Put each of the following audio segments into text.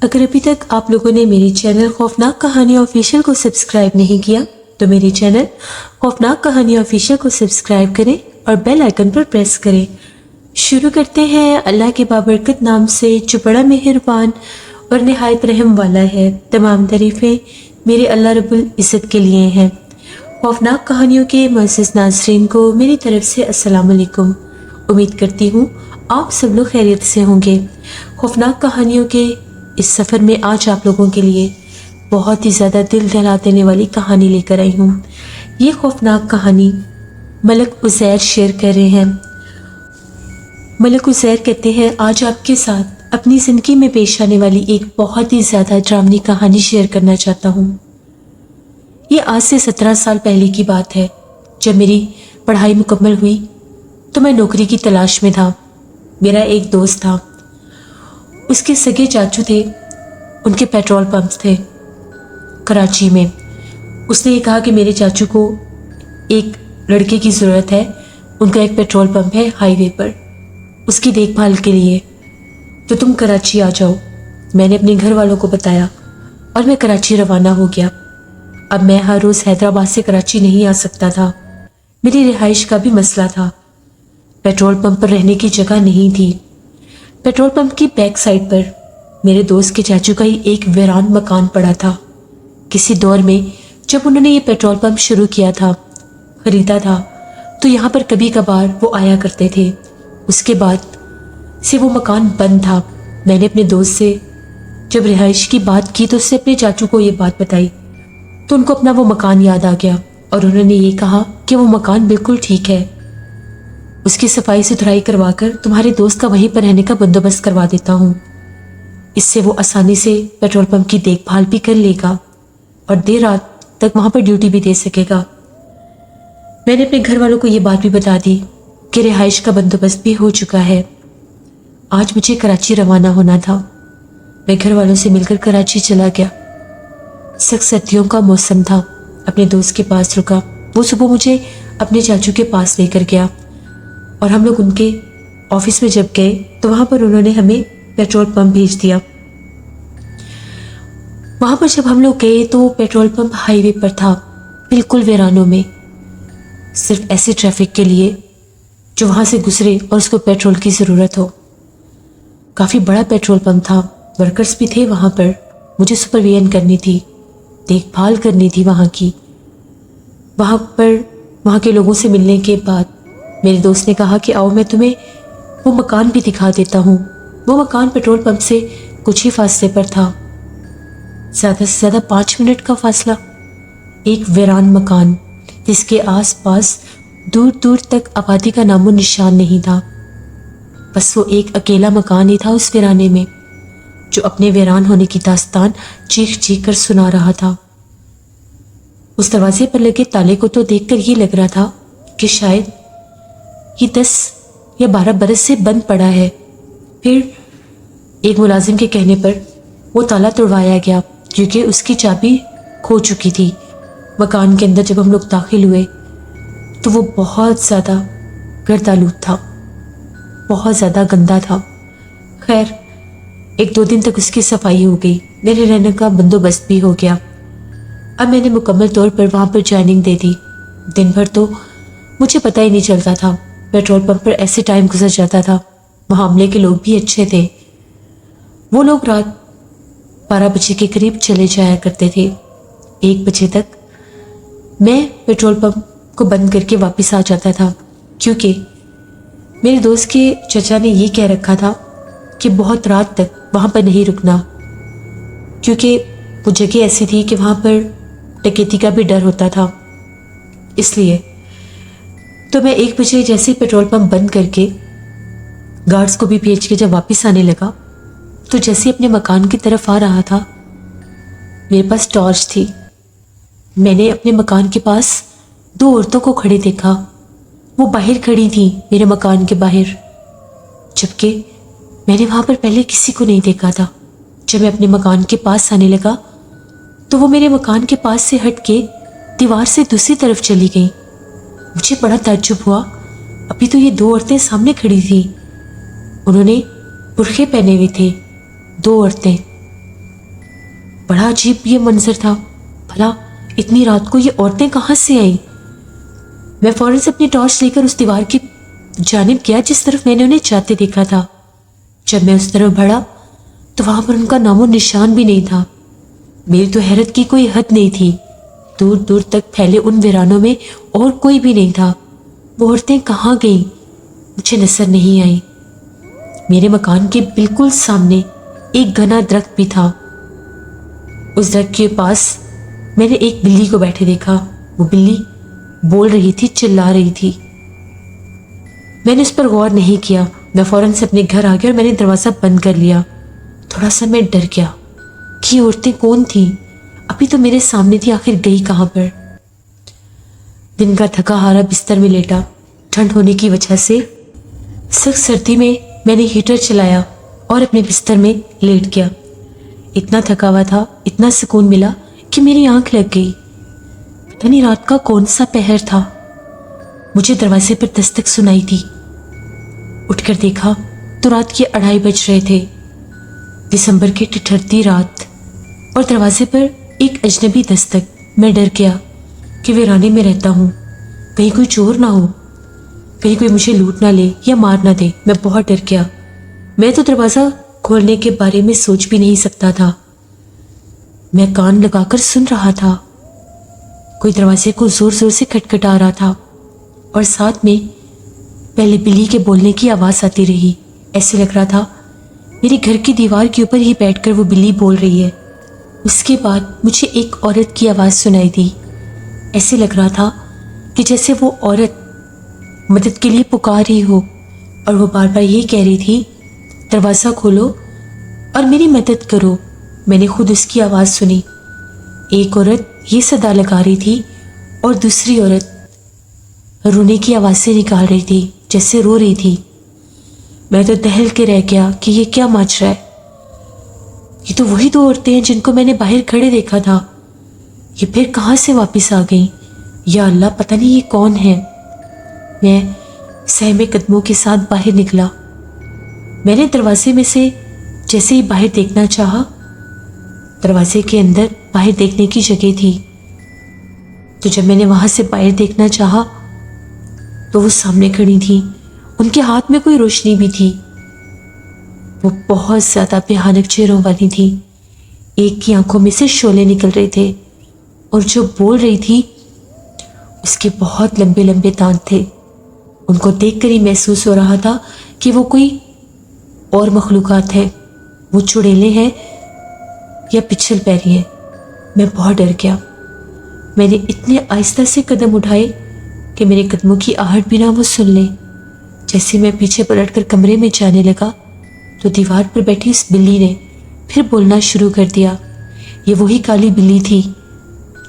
اگر ابھی تک آپ لوگوں نے میری چینل خوفناک کہانی آفیشیل کو سبسکرائب نہیں کیا تو میری چینل خوفناک کہانی آفیشیل کو سبسکرائب کریں اور بیل آئیکن پر پریس کریں۔ شروع کرتے ہیں اللہ کے بابرکت نام سے جو بڑا مہربان اور نہایت رحم والا ہے۔ تمام تعریفیں میرے اللہ رب العزت کے لیے ہیں۔ خوفناک کہانیوں کے معزز ناظرین کو میری طرف سے السلام علیکم۔ امید کرتی ہوں آپ سب لوگ خیریت سے ہوں گے۔ خوفناک کہانیوں کے اس سفر میں آج آپ لوگوں کے لیے بہت ہی زیادہ دل دہلا دینے والی کہانی لے کر آئی ہوں۔ یہ خوفناک کہانی ملک عزیر شیئر کر رہے ہیں۔ ملک عزیر کہتے ہیں آج آپ کے ساتھ اپنی زندگی میں پیش آنے والی ایک بہت ہی زیادہ ڈرامنی کہانی شیئر کرنا چاہتا ہوں۔ یہ آج سے 17 سال پہلے کی بات ہے۔ جب میری پڑھائی مکمل ہوئی تو میں نوکری کی تلاش میں تھا۔ میرا ایک دوست تھا، اس کے سگے چاچو تھے، ان کے پیٹرول پمپس تھے کراچی میں۔ اس نے یہ کہا کہ میرے چاچو کو ایک لڑکے کی ضرورت ہے، ان کا ایک پیٹرول پمپ ہے ہائی وے پر، اس کی دیکھ بھال کے لیے، تو تم کراچی آ جاؤ۔ میں نے اپنے گھر والوں کو بتایا اور میں کراچی روانہ ہو گیا۔ اب میں ہر روز حیدرآباد سے کراچی نہیں آ سکتا تھا، میری رہائش کا بھی مسئلہ تھا۔ پیٹرول پمپ پر رہنے کی جگہ نہیں تھی۔ پیٹرول پمپ کی بیک سائڈ پر میرے دوست کے چاچو کا ہی ایک ویران مکان پڑا تھا۔ کسی دور میں جب انہوں نے یہ پیٹرول پمپ شروع کیا تھا، خریدا تھا، تو یہاں پر کبھی کبھار وہ آیا کرتے تھے۔ اس کے بعد سے وہ مکان بند تھا۔ میں نے اپنے دوست سے جب رہائش کی بات کی تو اس سے اپنے چاچو کو یہ بات بتائی تو ان کو اپنا وہ مکان یاد آ گیا اور انہوں نے یہ کہا کہ وہ مکان بالکل ٹھیک ہے، اس کی صفائی ستھرائی کروا کر تمہارے دوست کا وہیں پر رہنے کا بندوبست کروا دیتا ہوں۔ اس سے وہ آسانی سے پیٹرول پمپ کی دیکھ بھال بھی کر لے گا اور دیر رات تک وہاں پر ڈیوٹی بھی دے سکے گا۔ میں نے اپنے گھر والوں کو یہ بات بھی بتا دی کہ رہائش کا بندوبست بھی ہو چکا ہے۔ آج مجھے کراچی روانہ ہونا تھا۔ میں گھر والوں سے مل کر کراچی چلا گیا۔ سخت سردیوں کا موسم تھا۔ اپنے دوست کے پاس رکا۔ وہ صبح مجھے اپنے چاچو کے پاس لے کر گیا اور ہم لوگ ان کے آفس میں جب گئے تو وہاں پر انہوں نے ہمیں پیٹرول پمپ بھیج دیا۔ وہاں پر جب ہم لوگ گئے تو پیٹرول پمپ ہائی وے پر تھا، بالکل ویرانوں میں، صرف ایسے ٹریفک کے لیے جو وہاں سے گزرے اور اس کو پیٹرول کی ضرورت ہو۔ کافی بڑا پیٹرول پمپ تھا، ورکرز بھی تھے وہاں پر، مجھے سپرویژن کرنی تھی، دیکھ بھال کرنی تھی وہاں کی۔ وہاں کے لوگوں سے ملنے کے بعد میرے دوست نے کہا کہ آؤ میں تمہیں وہ مکان بھی دکھا دیتا ہوں۔ وہ مکان پیٹرول پمپ سے کچھ ہی فاصلے پر تھا، زیادہ سے زیادہ 5 منٹ کا فاصلہ۔ ایک ویران مکان جس کے آس پاس دور دور تک آبادی کا نام و نشان نہیں تھا، بس وہ ایک اکیلا مکان ہی تھا اس ویرانے میں جو اپنے ویران ہونے کی داستان چیخ چیخ کر سنا رہا تھا۔ اس دروازے پر لگے تالے کو تو دیکھ کر یہ لگ رہا تھا کہ شاید یہ 10 یا 12 برس سے بند پڑا ہے۔ پھر ایک ملازم کے کہنے پر وہ تالا توڑوایا گیا کیونکہ اس کی چابی کھو چکی تھی۔ مکان کے اندر جب ہم لوگ داخل ہوئے تو وہ بہت زیادہ گرد آلود تھا، بہت زیادہ گندا تھا۔ خیر 1-2 دن تک اس کی صفائی ہو گئی، میرے رہنے کا بندوبست بھی ہو گیا۔ اب میں نے مکمل طور پر وہاں پر جوائننگ دے دی۔ دن بھر تو مجھے پتہ ہی نہیں چلتا تھا، پیٹرول پمپ پر ایسے ٹائم گزر جاتا تھا۔ وہاں عملے کے لوگ بھی اچھے تھے، وہ لوگ رات 12 بجے کے قریب چلے جایا کرتے تھے۔ 1 بجے تک میں پیٹرول پمپ کو بند کر کے واپس آ جاتا تھا کیونکہ میرے دوست کے چچا نے یہ کہہ رکھا تھا کہ بہت رات تک وہاں پر نہیں رکنا کیونکہ وہ جگہ ایسی تھی کہ وہاں پر ڈکیتی کا بھی ڈر ہوتا تھا۔ اس لیے تو میں 1 بجے جیسے پیٹرول پمپ بند کر کے گارڈز کو بھی بھیج کے جب واپس آنے لگا تو جیسے اپنے مکان کی طرف آ رہا تھا میرے پاس ٹارچ تھی۔ میں نے اپنے مکان کے پاس 2 عورتوں کو کھڑے دیکھا، وہ باہر کھڑی تھیں میرے مکان کے باہر، جبکہ میں نے وہاں پر پہلے کسی کو نہیں دیکھا تھا۔ جب میں اپنے مکان کے پاس آنے لگا تو وہ میرے مکان کے پاس سے ہٹ کے دیوار سے دوسری طرف چلی گئی۔ مجھے بڑا تعجب ہوا، ابھی تو یہ 2 عورتیں سامنے کھڑی تھیں، انہوں نے برقعے پہنے ہوئے تھے، 2 عورتیں، بڑا عجیب یہ منظر تھا، بھلا اتنی رات کو یہ عورتیں کہاں سے آئیں؟ میں فوراً سے اپنی ٹارچ لے کر اس دیوار کی جانب گیا جس طرف میں نے انہیں جاتے دیکھا تھا۔ جب میں اس طرف بڑھا تو وہاں پر ان کا نام و نشان بھی نہیں تھا۔ میری تو حیرت کی کوئی حد نہیں تھی، دور دور تک پھیلے ان ویرانوں میں اور کوئی بھی نہیں تھا۔ وہ عورتیں کہاں گئیں مجھے نظر نہیں آئی۔ میرے مکان کے بالکل سامنے ایک گھنا درخت بھی تھا۔ اس درخت کے پاس میں نے ایک بلی کو بیٹھے دیکھا۔ وہ بلی بول رہی تھی، چلا رہی تھی۔ میں نے اس پر غور نہیں کیا۔ میں فوراً سے اپنے گھر آ گیا اور میں نے دروازہ بند کر لیا۔ تھوڑا سا میں ڈر گیا کہ یہ عورتیں کون تھیں، ابھی تو میرے سامنے تھی، آخر گئی کہاں پر؟ دن کا تھکا ہارا بستر میں لیٹا۔ ٹھنڈ ہونے کی وجہ سے سخت سردی میں نے ہیٹر چلایا اور اپنے بستر میں لیٹ گیا۔ اتنا تھکا ہوا تھا، اتنا سکون ملا کہ میری آنکھ لگ گئی۔ پتہ نہیں رات کا کون سا پہر تھا، مجھے دروازے پر دستک سنائی تھی۔ اٹھ کر دیکھا تو رات کے 2:30 بج رہے تھے، دسمبر کی ٹھٹھرتی رات، اور دروازے پر ایک اجنبی دستک۔ میں ڈر گیا کہ ویرانے میں رہتا ہوں، کہیں کوئی چور نہ ہو، کہیں کوئی مجھے لوٹ نہ لے یا مار نہ دے۔ میں بہت ڈر گیا۔ میں تو دروازہ کھولنے کے بارے میں سوچ بھی نہیں سکتا تھا۔ میں کان لگا کر سن رہا تھا، کوئی دروازے کو زور زور سے کھٹکھٹا رہا تھا، اور ساتھ میں پہلے بلی کے بولنے کی آواز آتی رہی۔ ایسے لگ رہا تھا میرے گھر کی دیوار کے اوپر ہی بیٹھ کر وہ بلی بول رہی ہے۔ اس کے بعد مجھے ایک عورت کی آواز سنائی دی۔ ایسے لگ رہا تھا کہ جیسے وہ عورت مدد کے لیے پکار رہی ہو، اور وہ بار بار یہ کہہ رہی تھی، دروازہ کھولو اور میری مدد کرو۔ میں نے خود اس کی آواز سنی۔ ایک عورت یہ صدا لگا رہی تھی اور دوسری عورت رونے کی آوازیں نکال رہی تھی، جیسے رو رہی تھی۔ میں تو دہل کے رہ گیا کہ یہ کیا ماجرا ہے؟ یہ تو وہی 2 عورتیں ہیں جن کو میں نے باہر کھڑے دیکھا تھا، یہ پھر کہاں سے واپس آ گئیں؟ یا اللہ، پتہ نہیں یہ کون ہے؟ میں سہمے قدموں کے ساتھ باہر نکلا۔ میں نے دروازے میں سے جیسے ہی باہر دیکھنا چاہا، دروازے کے اندر باہر دیکھنے کی جگہ تھی، تو جب میں نے وہاں سے باہر دیکھنا چاہا تو وہ سامنے کھڑی تھی۔ ان کے ہاتھ میں کوئی روشنی بھی تھی، وہ بہت زیادہ بھیانک چہروں والی تھی۔ ایک کی آنکھوں میں سے شعلے نکل رہے تھے، اور جو بول رہی تھی اس کے بہت لمبے لمبے دانت تھے۔ ان کو دیکھ کر ہی محسوس ہو رہا تھا کہ وہ کوئی اور مخلوقات ہیں، وہ چڑیلیں ہیں یا پچھل پیری ہیں۔ میں بہت ڈر گیا۔ میں نے اتنے آہستہ سے قدم اٹھائے کہ میرے قدموں کی آہٹ بھی نہ وہ سن لیں۔ جیسے میں پیچھے پلٹ کر کمرے میں جانے لگا تو دیوار پر بیٹھی اس بلی نے پھر بولنا شروع کر دیا۔ یہ وہی کالی بلی تھی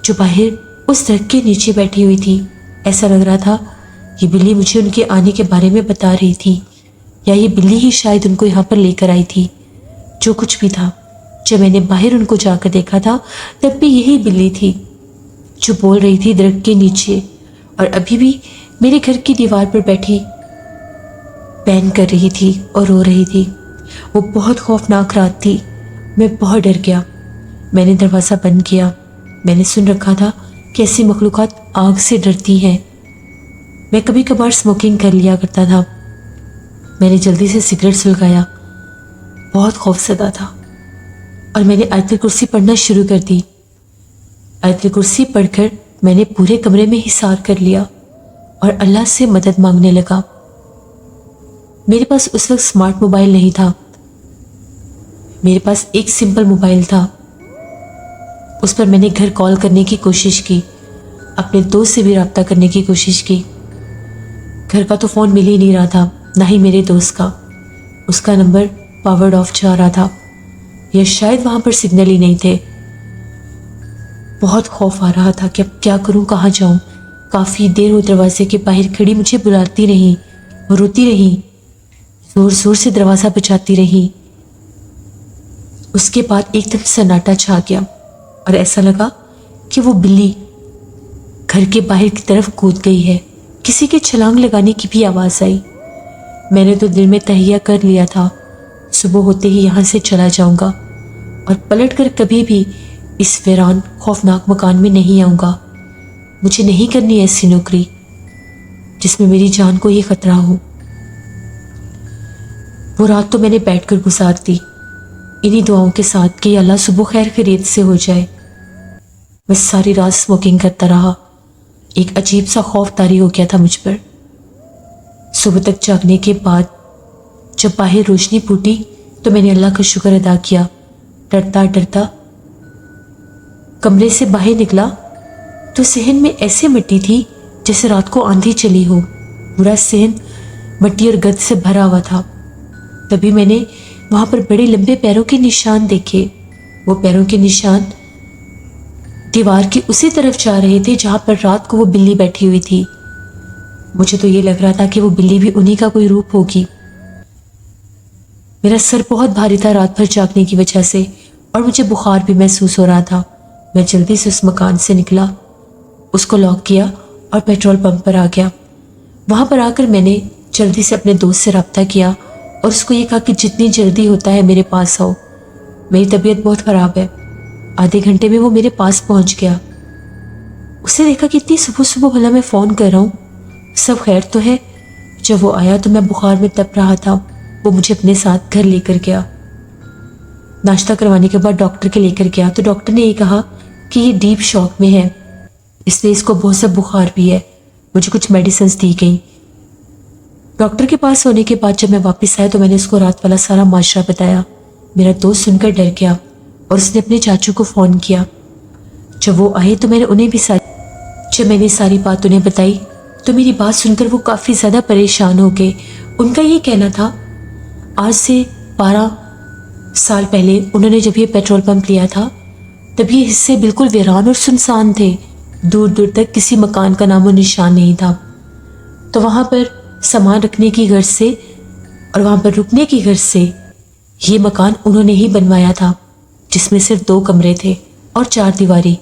جو باہر اس درخت کے نیچے بیٹھی ہوئی تھی۔ ایسا لگ رہا تھا یہ بلی مجھے ان کے آنے کے بارے میں بتا رہی تھی، یا یہ بلی ہی شاید ان کو یہاں پر لے کر آئی تھی۔ جو کچھ بھی تھا، جب میں نے باہر ان کو جا کر دیکھا تھا تب بھی یہی بلی تھی جو بول رہی تھی درخت کے نیچے، اور ابھی بھی میرے گھر کی دیوار پر بیٹھی پین کر رہی تھی اور رو رہی تھی۔ وہ بہت خوفناک رات تھی۔ میں بہت ڈر گیا۔ میں نے دروازہ بند کیا۔ میں نے سن رکھا تھا کہ ایسی مخلوقات آگ سے ڈرتی ہیں۔ میں کبھی کبھار اسموکنگ کر لیا کرتا تھا۔ میں نے جلدی سے سگریٹ سلگایا، بہت خوف زدہ تھا، اور میں نے آیت الکرسی پڑھنا شروع کر دی۔ آیت الکرسی پڑھ کر میں نے پورے کمرے میں حصار کر لیا اور اللہ سے مدد مانگنے لگا۔ میرے پاس اس وقت سمارٹ موبائل نہیں تھا، میرے پاس ایک سمپل موبائل تھا۔ اس پر میں نے گھر کال کرنے کی کوشش کی، اپنے دوست سے بھی رابطہ کرنے کی کوشش کی۔ گھر کا تو فون مل ہی نہیں رہا تھا، نہ ہی میرے دوست کا۔ اس کا نمبر پاورڈ آف جا رہا تھا، یا شاید وہاں پر سگنل ہی نہیں تھے۔ بہت خوف آ رہا تھا کہ اب کیا کروں، کہاں جاؤں۔ کافی دیر وہ دروازے کے باہر کھڑی مجھے بلاتی رہی، روتی رہی، زور زور سے دروازہ بجاتی رہی۔ اس کے بعد ایک دم سناٹا چھا گیا، اور ایسا لگا کہ وہ بلی گھر کے باہر کی طرف کود گئی ہے۔ کسی کے چھلانگ لگانے کی بھی آواز آئی۔ میں نے تو دل میں تہیہ کر لیا تھا، صبح ہوتے ہی یہاں سے چلا جاؤں گا، اور پلٹ کر کبھی بھی اس ویران خوفناک مکان میں نہیں آؤں گا. مجھے نہیں کرنی ایسی نوکری جس میں میری جان کو یہ خطرہ ہو. وہ رات تو میں نے بیٹھ کر گزار دی انہی دعاؤں کے ساتھ کہ اللہ صبح خیر خیریت سے ہو جائے. میں ساری رات اسموکنگ کرتا رہا. ایک عجیب سا خوف طاری ہو گیا تھا مجھ پر. صبح تک جاگنے کے بعد جب باہر روشنی پھوٹی تو میں نے اللہ کا شکر ادا کیا. ڈرتا ڈرتا کمرے سے باہر نکلا تو صحن میں ایسے مٹی تھی جیسے رات کو آندھی چلی ہو. پورا صحن مٹی اور گند سے بھرا ہوا تھا. تبھی میں نے وہاں پر بڑے لمبے پیروں کے نشان دیکھے. وہ پیروں کے نشان دیوار کی اسی طرف جا رہے تھے جہاں پر رات کو وہ بلی بیٹھی ہوئی تھی. مجھے تو یہ لگ رہا تھا کہ وہ بلی بھی انہی کا کوئی روپ ہوگی. میرا سر بہت بھاری تھا رات بھر جاگنے کی وجہ سے اور مجھے بخار بھی محسوس ہو رہا تھا. میں جلدی سے اس مکان سے نکلا, اس کو لاک کیا اور پیٹرول پمپ پر آ گیا. وہاں پر آ کر میں نے جلدی سے اپنے دوست سے رابطہ کیا اور اس کو یہ کہا کہ جتنی جلدی ہوتا ہے میرے پاس آؤ, میری طبیعت بہت خراب ہے. آدھے گھنٹے میں وہ میرے پاس پہنچ گیا. اسے دیکھا کہ اتنی صبح صبح بھلا میں فون کر رہا ہوں, سب خیر تو ہے. جب وہ آیا تو میں بخار میں تپ رہا تھا. وہ مجھے اپنے ساتھ گھر لے کر گیا. ناشتہ کروانے کے بعد ڈاکٹر کے لے کر گیا تو ڈاکٹر نے یہ کہا کہ یہ ڈیپ شاک میں ہے, اس لیے اس کو بہت سا بخار بھی ہے. مجھے کچھ میڈیسنز دی گئیں. ڈاکٹر کے پاس ہونے کے بعد جب میں واپس آیا تو میں نے اس کو رات والا سارا معاشرہ بتایا. میرا دوست سن کر ڈر گیا اور اس نے اپنے چاچو کو فون کیا. جب وہ آئے تو میں نے انہیں بھی جب میں نے ساری بات انہیں بتائی تو میری بات سن کر وہ کافی زیادہ پریشان ہو گئے. ان کا یہ کہنا تھا آج سے 12 سال پہلے انہوں نے جب یہ پیٹرول پمپ لیا تھا تب یہ حصے بالکل ویران اور سنسان تھے. دور دور تک کسی مکان کا نام و نشان نہیں تھا. تو وہاں پر سامان رکھنے کی غرض سے اور وہاں پر رکنے کی غرض سے یہ مکان انہوں نے ہی بنوایا تھا, جس میں صرف 2 کمرے تھے اور 4 دیواری,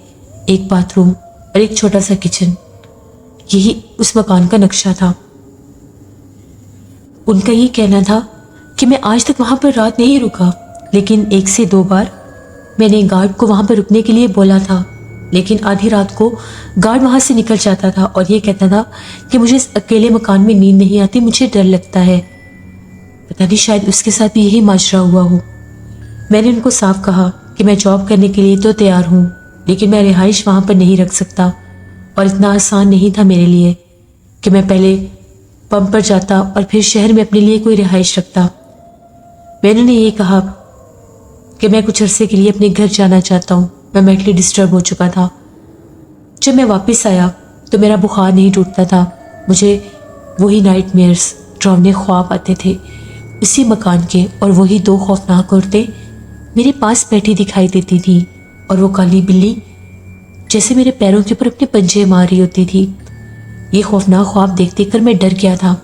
ایک باتھ روم اور ایک چھوٹا سا کچن. یہی اس مکان کا نقشہ تھا. ان کا یہ کہنا تھا کہ میں آج تک وہاں پر رات نہیں رکا, لیکن 1 سے 2 بار میں نے گارڈ کو وہاں پر رکنے کے لیے بولا تھا, لیکن آدھی رات کو گارڈ وہاں سے نکل جاتا تھا اور یہ کہتا تھا کہ مجھے اس اکیلے مکان میں نیند نہیں آتی, مجھے ڈر لگتا ہے. پتہ نہیں شاید اس کے ساتھ بھی یہی ماجرا ہوا ہو. میں نے ان کو صاف کہا کہ میں جاب کرنے کے لیے تو تیار ہوں, لیکن میں رہائش وہاں پر نہیں رکھ سکتا اور اتنا آسان نہیں تھا میرے لیے کہ میں پہلے پمپ پر جاتا اور پھر شہر میں اپنے لیے کوئی رہائش رکھتا. میں نے یہ کہا کہ میں کچھ عرصے کے لیے اپنے گھر جانا چاہتا ہوں. میں مینٹلی ڈسٹرب ہو چکا تھا. جب میں واپس آیا تو میرا بخار نہیں ٹوٹتا تھا. مجھے وہی نائٹ میئرز, ڈراؤنے خواب آتے تھے اسی مکان کے, اور وہی 2 خوفناک عورتیں میرے پاس بیٹھی دکھائی دیتی تھی اور وہ کالی بلی جیسے میرے پیروں کے اوپر اپنے پنجے مار رہی ہوتی تھی. یہ خوفناک خواب دیکھ دیکھ کر میں ڈر گیا تھا.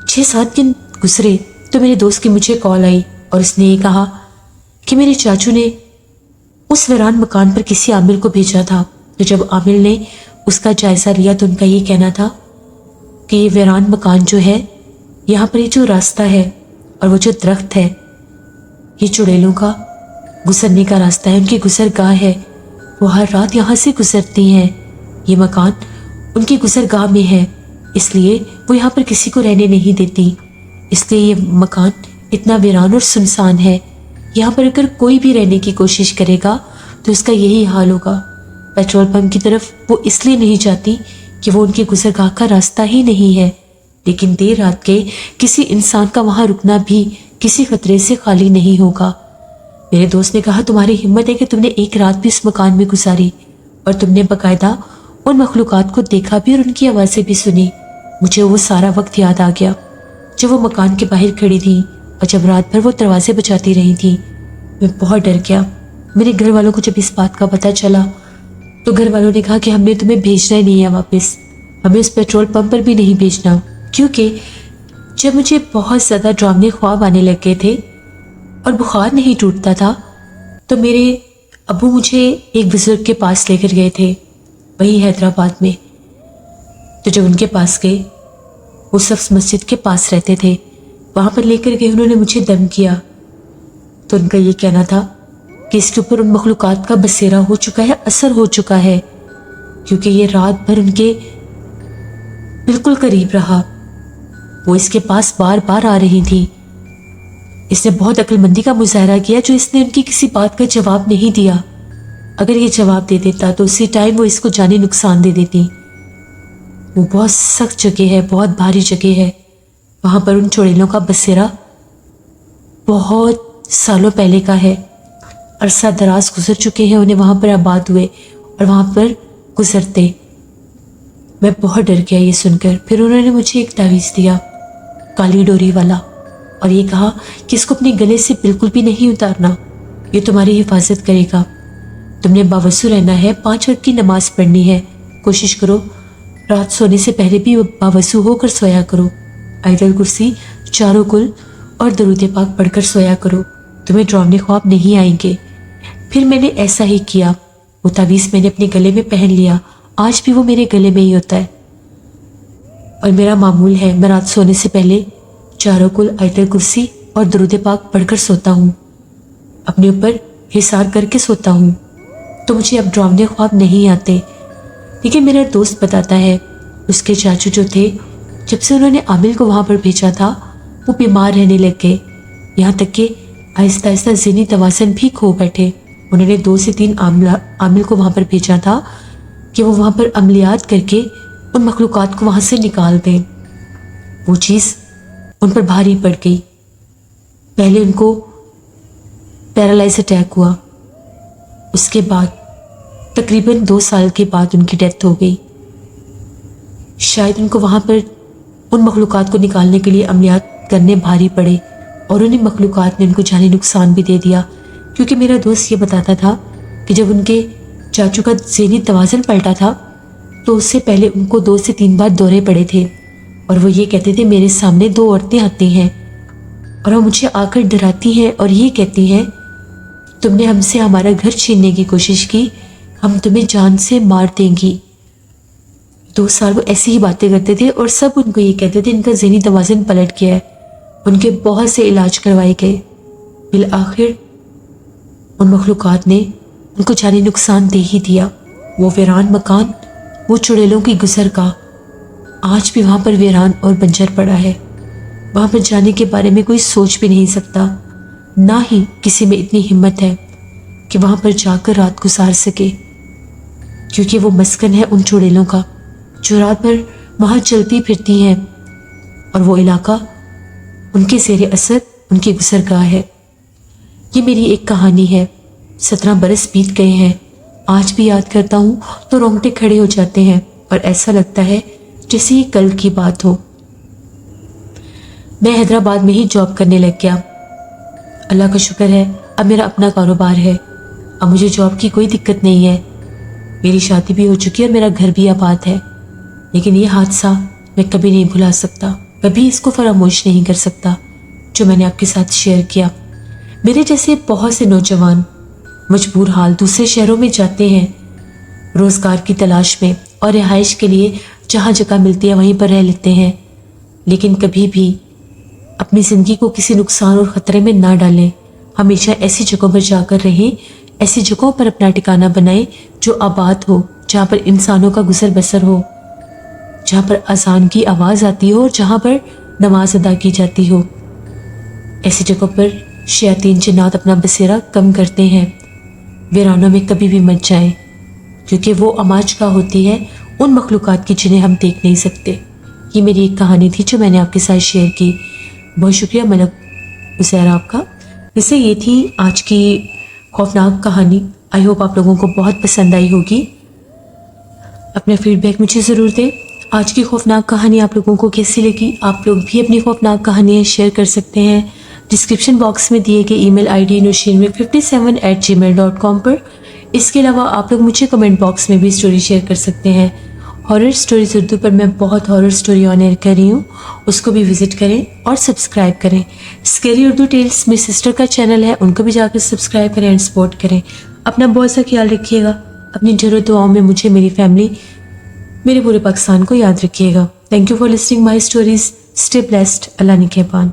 6-7 دن گزرے تو میرے دوست کی مجھے کال آئی اور اس نے یہ کہا کہ میرے چاچو نے اس ویران مکان پر کسی عامل کو بھیجا تھا. تو جب عامل نے اس کا جائزہ لیا تو ان کا یہ کہنا تھا کہ یہ ویران مکان جو ہے, یہاں پر یہ جو راستہ ہے اور وہ جو درخت ہے یہ چڑیلوں کا گزرنے کا راستہ ہے, ان کی گزرگاہ ہے. وہ ہر رات یہاں سے گزرتی ہیں. یہ مکان ان کی گزرگاہ میں ہے, اس لیے وہ یہاں پر کسی کو رہنے نہیں دیتی. اس لیے یہ مکان اتنا ویران اور سنسان ہے. یہاں پر اگر کوئی بھی رہنے کی کوشش کرے گا تو اس کا یہی حال ہوگا. پیٹرول پمپ کی طرف وہ اس لیے نہیں جاتی کہ وہ ان کی گزرگاہ کا راستہ ہی نہیں ہے, لیکن دیر رات کے کسی انسان کا وہاں رکنا بھی کسی خطرے سے خالی نہیں ہوگا. میرے دوست نے کہا تمہاری ہمت ہے کہ تم نے ایک رات بھی اس مکان میں گزاری اور تم نے باقاعدہ ان مخلوقات کو دیکھا بھی اور ان کی آوازیں بھی سنی. مجھے وہ سارا وقت یاد آ گیا جب وہ مکان کے باہر کھڑی تھی اور جب رات بھر وہ دروازے بجاتی رہی تھی. میں بہت ڈر گیا. میرے گھر والوں کو جب اس بات کا پتہ چلا تو گھر والوں نے کہا کہ ہم نے تمہیں بھیجنا ہی نہیں ہے واپس, ہمیں اس پیٹرول پمپ پر بھی نہیں بھیجنا. کیونکہ جب مجھے بہت زیادہ ڈراؤنے خواب آنے لگے تھے اور بخار نہیں ٹوٹتا تھا تو میرے ابو مجھے ایک بزرگ کے پاس لے کر گئے تھے, وہی حیدرآباد میں. تو جب ان کے پاس گئے, وہ سبز مسجد کے پاس رہتے تھے, وہاں پر لے کر گئے, انہوں نے مجھے دم کیا. تو ان کا یہ کہنا تھا کہ اس کے اوپر ان مخلوقات کا بسیرا ہو چکا ہے، اثر ہو چکا ہے، کیونکہ یہ رات بھر ان کے بالکل قریب رہا. وہ اس کے پاس بار بار آ رہی تھی. اس نے بہت عقل مندی کا مظاہرہ کیا جو اس نے ان کی کسی بات کا جواب نہیں دیا. اگر یہ جواب دے دیتا تو اسی ٹائم وہ اس کو جانی نقصان دے دیتی. وہ بہت سخت جگہ ہے، بہت بھاری جگہ ہے. وہاں پر ان چڑیلوں کا بسیرا بہت سالوں پہلے کا ہے. عرصہ دراز گزر چکے ہیں انہیں وہاں پر آباد ہوئے اور وہاں پر گزرتے. میں بہت ڈر گیا یہ سن کر. پھر انہوں نے مجھے ایک تعویذ دیا، کالی ڈوری والا، اور یہ کہا کہ اس کو اپنے گلے سے بالکل بھی نہیں اتارنا، یہ تمہاری حفاظت کرے گا. تم نے باوضو رہنا ہے، 5 وقت کی نماز پڑھنی ہے. کوشش کرو رات سونے سے پہلے بھی باوضو ہو کر سویا کرو. آیت الکرسی، چاروں کل اور درود پاک پڑھ کر سویا کرو. تمہیں ڈراؤنے خواب نہیں آئیں گے. پھر میں نے ایسا ہی کیا. وہ تعویذ میں نے اپنے گلے میں پہن لیا. آج بھی وہ میرے گلے میں ہی ہوتا ہے اور میرا معمول ہے میں رات سونے سے پہلے چاروں کل، آیت الکرسی اور درود پاک پڑھ کر سوتا ہوں. اپنے اوپر حصار کر کے سوتا ہوں تو مجھے اب ڈراؤنے خواب نہیں آتے. لیکن میرا دوست بتاتا ہے اس کے چاچو جو تھے، جب سے انہوں نے عامل کو وہاں پر بھیجا تھا وہ بیمار رہنے لگ گئے، یہاں تک کہ آہستہ آہستہ ذہنی توازن بھی کھو بیٹھے. انہوں نے 2 سے 3 عامل کو وہاں پر بھیجا تھا کہ وہ وہاں پر عملیات کر کے ان مخلوقات کو وہاں سے نکال دیں. وہ چیز ان پر بھاری پڑ گئی. پہلے ان کو پیرالائز اٹیک ہوا، اس کے بعد تقریباً 2 سال کے بعد ان کی ڈیتھ ہو گئی. شاید ان کو وہاں پر ان مخلوقات کو نکالنے کے لیے عملیات کرنے بھاری پڑے اور انہیں مخلوقات نے ان کو جانی نقصان بھی دے دیا. کیونکہ میرا دوست یہ بتاتا تھا کہ جب ان کے چاچو کا ذہنی توازن پلٹا تھا تو اس سے پہلے ان کو 2 سے 3 بار دورے پڑے تھے اور وہ یہ کہتے تھے میرے سامنے 2 عورتیں آتی ہیں اور وہ مجھے آ کر ڈراتی ہیں اور یہ کہتی ہیں تم نے ہم سے ہمارا گھر چھیننے کی کوشش کی، ہم تمہیں جان سے مار دیں گی. 2 سال وہ ایسی ہی باتیں کرتے تھے اور سب ان کو یہ کہتے تھے ان کا ذہنی توازن پلٹ گیا ہے. ان کے بہت سے علاج کروائے گئے. بالآخر ان مخلوقات نے ان کو جانی نقصان دے ہی دیا. وہ ویران مکان، وہ چڑیلوں کی گزر گاہ آج بھی وہاں پر ویران اور بنجر پڑا ہے. وہاں پر جانے کے بارے میں کوئی سوچ بھی نہیں سکتا، نہ ہی کسی میں اتنی ہمت ہے کہ وہاں پر جا کر رات گزار سکے، کیونکہ وہ مسکن ہے ان چڑیلوں کا جو رات بھر وہاں چلتی پھرتی ہیں اور وہ علاقہ ان کے زیر اثر ان کی گزرگاہ ہے. یہ میری ایک کہانی ہے. 17 برس بیت گئے ہیں. آج بھی یاد کرتا ہوں تو رونگٹے کھڑے ہو جاتے ہیں اور ایسا لگتا ہے جیسے یہ کل کی بات ہو. میں حیدرآباد میں ہی جاب کرنے لگ گیا. اللہ کا شکر ہے اب میرا اپنا کاروبار ہے. اب مجھے جاب کی کوئی دقت نہیں ہے. میری شادی بھی ہو چکی ہے اور میرا گھر بھی آباد ہے. لیکن یہ حادثہ میں کبھی نہیں بھلا سکتا، کبھی اس کو فراموش نہیں کر سکتا جو میں نے آپ کے ساتھ شیئر کیا. میرے جیسے بہت سے نوجوان مجبور حال دوسرے شہروں میں جاتے ہیں روزگار کی تلاش میں اور رہائش کے لیے جہاں جگہ ملتی ہے وہیں پر رہ لیتے ہیں. لیکن کبھی بھی اپنی زندگی کو کسی نقصان اور خطرے میں نہ ڈالیں. ہمیشہ ایسی جگہوں پر جا کر رہیں، ایسی جگہوں پر اپنا ٹھکانہ بنائیں جو آباد ہو، جہاں پر انسانوں کا گزر بسر ہو، جہاں پر اذان کی آواز آتی ہو اور جہاں پر نماز ادا کی جاتی ہو. ایسی جگہوں پر شیاطین جنات اپنا بسیرا کم کرتے ہیں. ویرانوں میں کبھی بھی مت جائیں کیونکہ وہ اماج کا ہوتی ہے ان مخلوقات کی جنہیں ہم دیکھ نہیں سکتے. یہ میری ایک کہانی تھی جو میں نے آپ کے ساتھ شیئر کی. بہت شکریہ ملک عزیرہ آپ کا. ویسے یہ تھی آج کی خوفناک کہانی. آئی ہوپ آپ لوگوں کو بہت پسند آئی ہوگی. اپنا فیڈ بیک مجھے ضرور دیں. آج کی خوفناک کہانی آپ لوگوں کو کیسی لگی؟ آپ لوگ بھی اپنی خوفناک کہانیاں شیئر کر سکتے ہیں ڈسکرپشن باکس میں دیے گئے ای میل آئی ڈی nursheen57@gmail.com پر. اس کے علاوہ آپ لوگ مجھے کمنٹ باکس میں بھی اسٹوری شیئر کر سکتے ہیں. ہارر سٹوریز اردو پر میں بہت ہارر سٹوری آن ایئر کر رہی ہوں، اس کو بھی وزٹ کریں اور سبسکرائب کریں. اسکیری اردو ٹیلز میری سسٹر کا چینل ہے، ان کو بھی جا کر سبسکرائب کریں اینڈ سپورٹ کریں. اپنا بہت سا خیال رکھیے گا. اپنی جھر و دعاؤں میں مجھے، میری فیملی، میرے پورے پاکستان کو یاد رکھیے گا. Thank you for listening my stories. Stay blessed. اللہ نگہبان.